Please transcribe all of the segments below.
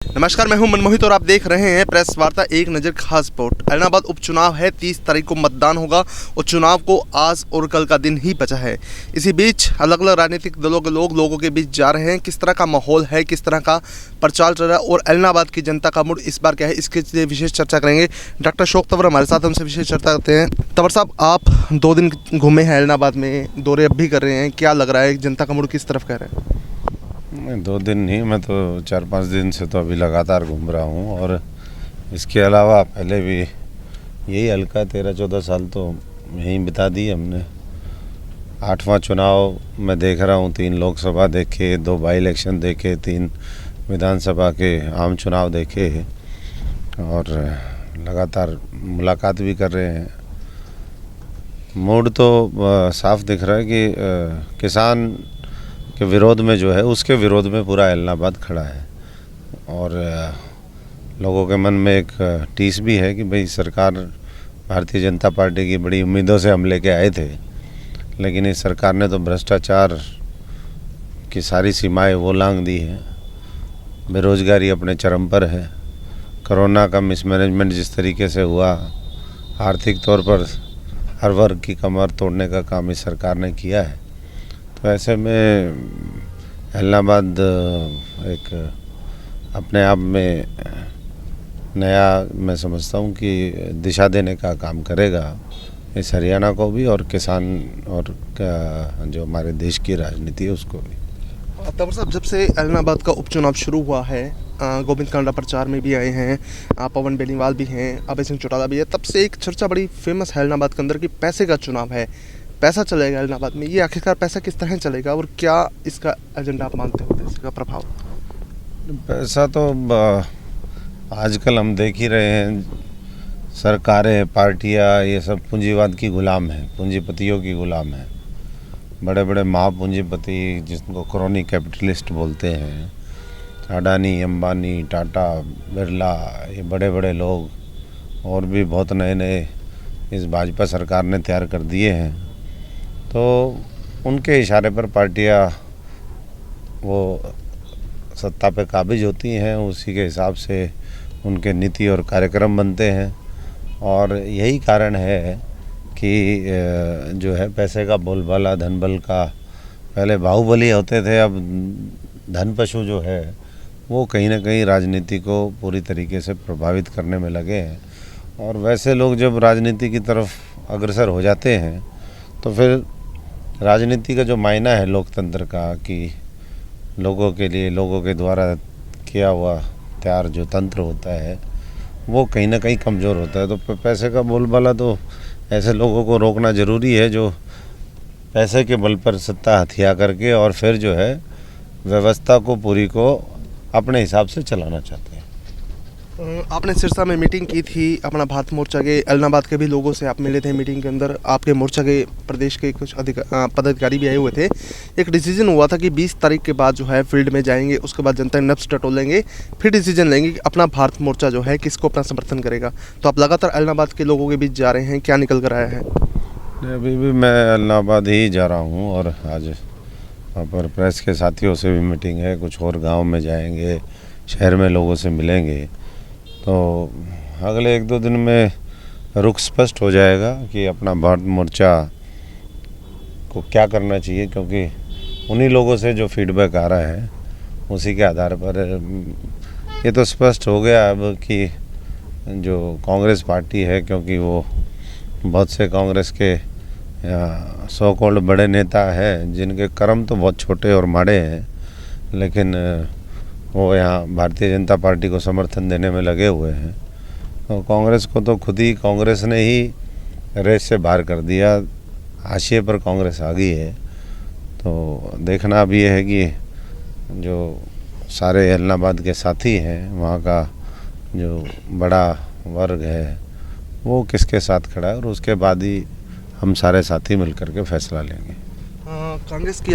नमस्कार, मैं हूं मनमोहित और आप देख रहे हैं प्रेस वार्ता एक नज़र खास रिपोर्ट। ऐलनाबाद उपचुनाव है, 30 तारीख को मतदान होगा और चुनाव को आज और कल का दिन ही बचा है। इसी बीच अलग अलग राजनीतिक दलों के लोगों के बीच जा रहे हैं। किस तरह का माहौल है, किस तरह का प्रचार चल रहा है और ऐलनाबाद की जनता का मूड इस बार क्या है, इसके लिए विशेष चर्चा करेंगे। डॉक्टर अशोक तंवर हमारे साथ, हमसे विशेष चर्चा करते हैं। तंवर साहब, आप 2 दिन घूमे हैं ऐलनाबाद में, दौरे अब भी कर रहे हैं, क्या लग रहा है जनता का मूड किस तरफ कह रहे हैं? मैं 2 दिन नहीं, मैं तो 4-5 दिन से तो अभी लगातार घूम रहा हूँ। और इसके अलावा पहले भी यही हल्का 13-14 साल तो यहीं बिता दी हमने। 8वां चुनाव मैं देख रहा हूँ, 3 लोकसभा देखे, 2 बाई इलेक्शन देखे, 3 विधानसभा के आम चुनाव देखे और लगातार मुलाकात भी कर रहे हैं। मूड तो साफ दिख रहा है कि किसान के विरोध में जो है, उसके विरोध में पूरा ऐलनाबाद खड़ा है। और लोगों के मन में एक टीस भी है कि भाई सरकार भारतीय जनता पार्टी की बड़ी उम्मीदों से हम लेके आए थे, लेकिन इस सरकार ने तो भ्रष्टाचार की सारी सीमाएं वो लांघ दी है। बेरोजगारी अपने चरम पर है। कोरोना का मिसमैनेजमेंट जिस तरीके से हुआ, आर्थिक तौर पर हर वर्ग की कमर तोड़ने का काम इस सरकार ने किया है। तो ऐसे में ऐलनाबाद एक अपने आप में नया, मैं समझता हूँ कि दिशा देने का काम करेगा इस हरियाणा को भी और किसान और जो हमारे देश की राजनीति है उसको भी। तंवर साहब, जब से ऐलनाबाद का उपचुनाव शुरू हुआ है, गोविंद कांडा प्रचार में भी आए हैं, पवन बेनीवाल भी हैं, अभय सिंह चौटाला भी है, तब से एक चर्चा बड़ी फेमस है ऐलनाबाद के अंदर कि पैसे का चुनाव है, पैसा चलेगा ऐलनाबाद में। ये आखिरकार पैसा किस तरह चलेगा और क्या इसका एजेंडा आप मानते हो, इसका प्रभाव? पैसा तो आजकल हम देख ही रहे हैं, सरकारें, पार्टियां, ये सब पूंजीवाद की गुलाम हैं, पूंजीपतियों की गुलाम है। बड़े बड़े महापूंजीपति जिनको क्रोनी कैपिटलिस्ट बोलते हैं, अडानी, अंबानी, टाटा, बिरला, ये बड़े बड़े लोग और भी बहुत नए नए इस भाजपा सरकार ने तैयार कर दिए हैं। तो उनके इशारे पर पार्टियां वो सत्ता पे काबिज होती हैं, उसी के हिसाब से उनके नीति और कार्यक्रम बनते हैं। और यही कारण है कि जो है पैसे का बोलबाला, धन बल का, पहले बाहुबली होते थे, अब धन पशु जो है वो कहीं ना कहीं राजनीति को पूरी तरीके से प्रभावित करने में लगे हैं। और वैसे लोग जब राजनीति की तरफ अग्रसर हो जाते हैं तो फिर राजनीति का जो मायना है लोकतंत्र का, कि लोगों के लिए, लोगों के द्वारा किया हुआ तैयार जो तंत्र होता है वो कहीं ना कहीं कमज़ोर होता है। तो पैसे का बोलबाला तो ऐसे लोगों को रोकना ज़रूरी है जो पैसे के बल पर सत्ता हथिया करके और फिर जो है व्यवस्था को पूरी को अपने हिसाब से चलाना चाहते हैं। आपने सिरसा में मीटिंग की थी, अपना भारत मोर्चा के ऐलनाबाद के भी लोगों से आप मिले थे। मीटिंग के अंदर आपके मोर्चा के प्रदेश के कुछ पदाधिकारी भी आए हुए थे। एक डिसीजन हुआ था कि 20 तारीख के बाद जो है फील्ड में जाएंगे, उसके बाद जनता नब्ज टटोलेंगे, फिर डिसीजन लेंगे कि अपना भारत मोर्चा जो है किसको अपना समर्थन करेगा। तो आप लगातार ऐलनाबाद के लोगों के बीच जा रहे हैं, क्या निकल कर आया है? अभी भी मैं ऐलनाबाद ही जा रहा हूँ और आज वहाँ पर प्रेस के साथियों से भी मीटिंग है, कुछ और गाँव में जाएंगे, शहर में लोगों से मिलेंगे। तो अगले 1-2 दिन में रुख स्पष्ट हो जाएगा कि अपना भारत मोर्चा को क्या करना चाहिए, क्योंकि उन्हीं लोगों से जो फीडबैक आ रहा है उसी के आधार पर ये तो स्पष्ट हो गया अब कि जो कांग्रेस पार्टी है, क्योंकि वो बहुत से कांग्रेस के सो कॉल्ड बड़े नेता हैं जिनके कर्म तो बहुत छोटे और माड़े हैं, लेकिन वो यहाँ भारतीय जनता पार्टी को समर्थन देने में लगे हुए हैं। तो कांग्रेस को तो खुद ही कांग्रेस ने ही रेस से बाहर कर दिया, हाशिए पर कांग्रेस आ गई है। तो देखना अब ये है कि जो सारे ऐलनाबाद के साथी हैं, वहाँ का जो बड़ा वर्ग है वो किसके साथ खड़ा है और उसके बाद ही हम सारे साथी मिलकर के फैसला लेंगे। कांग्रेस की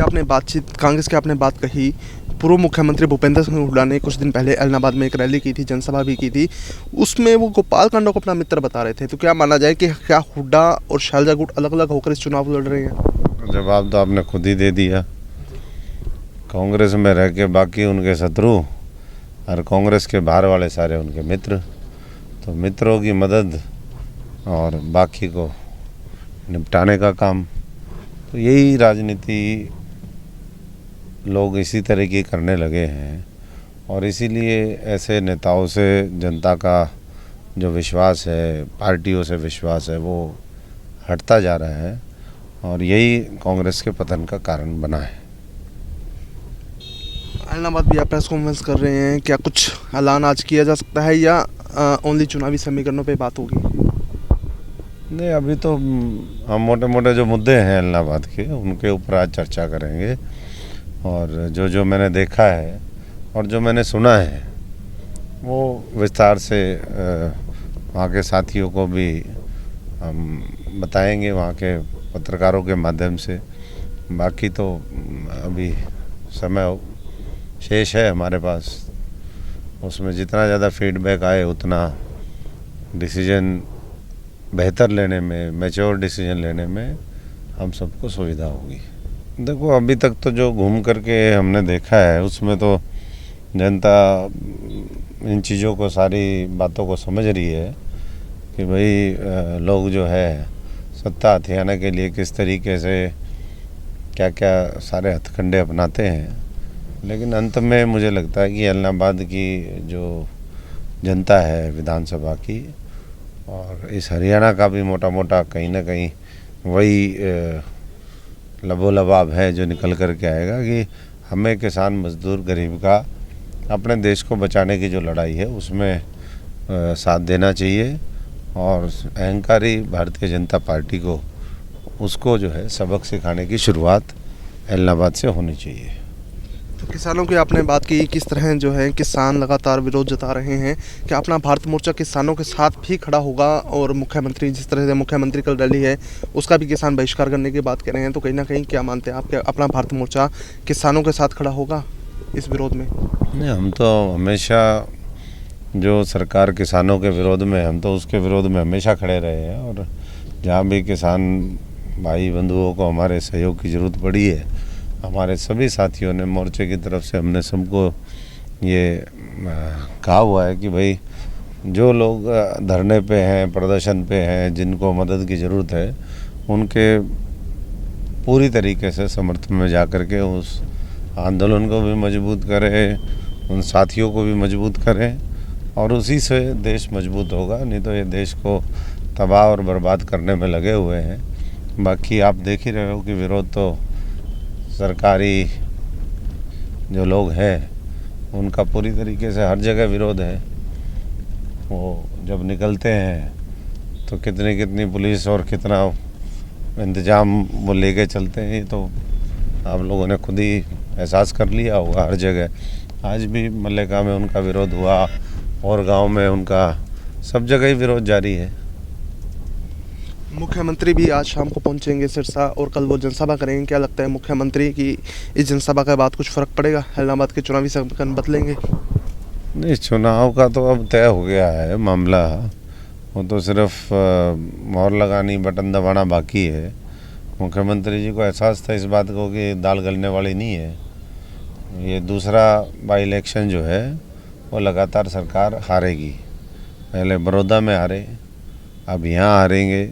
आपने बात कही। पूर्व मुख्यमंत्री भूपेंद्र सिंह हुड्डा ने कुछ दिन पहले ऐलनाबाद में एक रैली की थी, जनसभा भी की थी, उसमें वो गोपाल कांडा को अपना मित्र बता रहे थे। तो क्या माना जाए कि क्या हुड्डा और शैलजा गुट अलग अलग होकर इस चुनाव लड़ रहे हैं? जवाब तो आपने खुद ही दे दिया। कांग्रेस में रह के बाकी उनके शत्रु और कांग्रेस के बाहर वाले सारे उनके मित्र। तो मित्रों की मदद और बाकी को निपटाने का काम, तो यही राजनीति लोग इसी तरह की करने लगे हैं। और इसीलिए ऐसे नेताओं से जनता का जो विश्वास है, पार्टियों से विश्वास है, वो हटता जा रहा है और यही कांग्रेस के पतन का कारण बना है। ऐलनाबाद भी आप प्रेस कॉन्फ्रेंस कर रहे हैं, क्या कुछ ऐलान आज किया जा सकता है या ओनली चुनावी समीकरणों पे बात होगी? नहीं, अभी तो हम मोटे मोटे जो मुद्दे हैं ऐलनाबाद के, उनके ऊपर आज चर्चा करेंगे। और जो मैंने देखा है और जो मैंने सुना है वो विस्तार से वहाँ के साथियों को भी हम बताएंगे, वहाँ के पत्रकारों के माध्यम से। बाकी तो अभी समय शेष है हमारे पास, उसमें जितना ज़्यादा फीडबैक आए उतना डिसीजन बेहतर लेने में, मैच्योर डिसीजन लेने में हम सबको सुविधा होगी। देखो, अभी तक तो जो घूम करके हमने देखा है उसमें तो जनता इन चीज़ों को, सारी बातों को समझ रही है कि भाई लोग जो है सत्ता हथियाने के लिए किस तरीके से क्या क्या सारे हथकंडे अपनाते हैं। लेकिन अंत में मुझे लगता है कि ऐलनाबाद की जो जनता है विधानसभा की और इस हरियाणा का भी मोटा मोटा कहीं ना कहीं वही लबोलबाब है जो निकल कर के आएगा कि हमें किसान, मजदूर, गरीब का अपने देश को बचाने की जो लड़ाई है उसमें साथ देना चाहिए। और अहंकारी भारतीय जनता पार्टी को, उसको जो है सबक सिखाने की शुरुआत ऐलनाबाद से होनी चाहिए। तो किसानों की आपने बात की, किस तरह जो है किसान लगातार विरोध जता रहे हैं, क्या अपना भारत मोर्चा किसानों के साथ भी खड़ा होगा? और मुख्यमंत्री, जिस तरह से मुख्यमंत्री कल रैली है उसका भी किसान बहिष्कार करने की बात कर रहे हैं, तो कहीं ना कहीं क्या मानते हैं आप, क्या अपना भारत मोर्चा किसानों के साथ खड़ा होगा इस विरोध में? नहीं, हम तो हमेशा जो सरकार किसानों के विरोध में, हम तो उसके विरोध में हमेशा खड़े रहे हैं। और जहाँ भी किसान भाई बंधुओं को हमारे सहयोग की ज़रूरत पड़ी है, हमारे सभी साथियों ने मोर्चे की तरफ से हमने सबको ये कहा हुआ है कि भाई जो लोग धरने पे हैं, प्रदर्शन पे हैं, जिनको मदद की ज़रूरत है, उनके पूरी तरीके से समर्थन में जा कर के उस आंदोलन को भी मजबूत करें, उन साथियों को भी मजबूत करें और उसी से देश मजबूत होगा। नहीं तो ये देश को तबाह और बर्बाद करने में लगे हुए हैं। बाकी आप देख ही रहे हो कि विरोध तो सरकारी जो लोग हैं उनका पूरी तरीके से हर जगह विरोध है। वो जब निकलते हैं तो कितनी कितनी पुलिस और कितना इंतजाम वो लेके चलते हैं, तो आप लोगों ने खुद ही एहसास कर लिया होगा। हर जगह आज भी मल्लिका में उनका विरोध हुआ और गांव में उनका, सब जगह ही विरोध जारी है। मुख्यमंत्री भी आज शाम को पहुंचेंगे सिरसा और कल वो जनसभा करेंगे, क्या लगता है मुख्यमंत्री की इस जनसभा के बाद कुछ फ़र्क पड़ेगा? ऐलनाबाद के चुनावी समीकरण बदलेंगे? नहीं, चुनाव का तो अब तय हो गया है मामला, वो तो सिर्फ मोहर लगानी, बटन दबाना बाकी है। मुख्यमंत्री जी को एहसास था इस बात को कि दाल गलने वाली नहीं है। ये दूसरा बाई इलेक्शन जो है वो लगातार सरकार हारेगी। पहले बड़ौदा में हारे, अब यहाँ हारेंगे,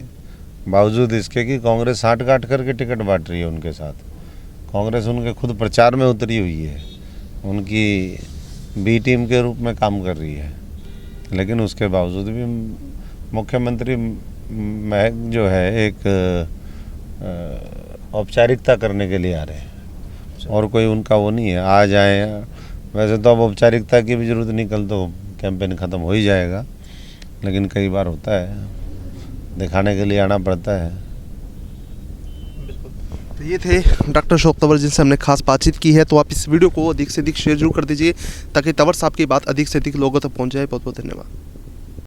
बावजूद इसके कि कांग्रेस साठ गांठ करके टिकट बांट रही है उनके साथ। कांग्रेस उनके खुद प्रचार में उतरी हुई है, उनकी बी टीम के रूप में काम कर रही है। लेकिन उसके बावजूद भी मुख्यमंत्री महज जो है एक औपचारिकता करने के लिए आ रहे हैं और कोई उनका वो नहीं है आ जाए। वैसे तो अब औपचारिकता की भी ज़रूरत नहीं, कल तो कैंपेन ख़त्म हो ही जाएगा। लेकिन कई बार होता है, दिखाने के लिए आना पड़ता है। तो ये थे डॉक्टर अशोक तंवर जिनसे हमने खास बातचीत की है। तो आप इस वीडियो को अधिक से अधिक शेयर जरूर कर दीजिए ताकि तंवर साहब की बात अधिक से अधिक लोगों तक पहुंच जाए। बहुत बहुत धन्यवाद।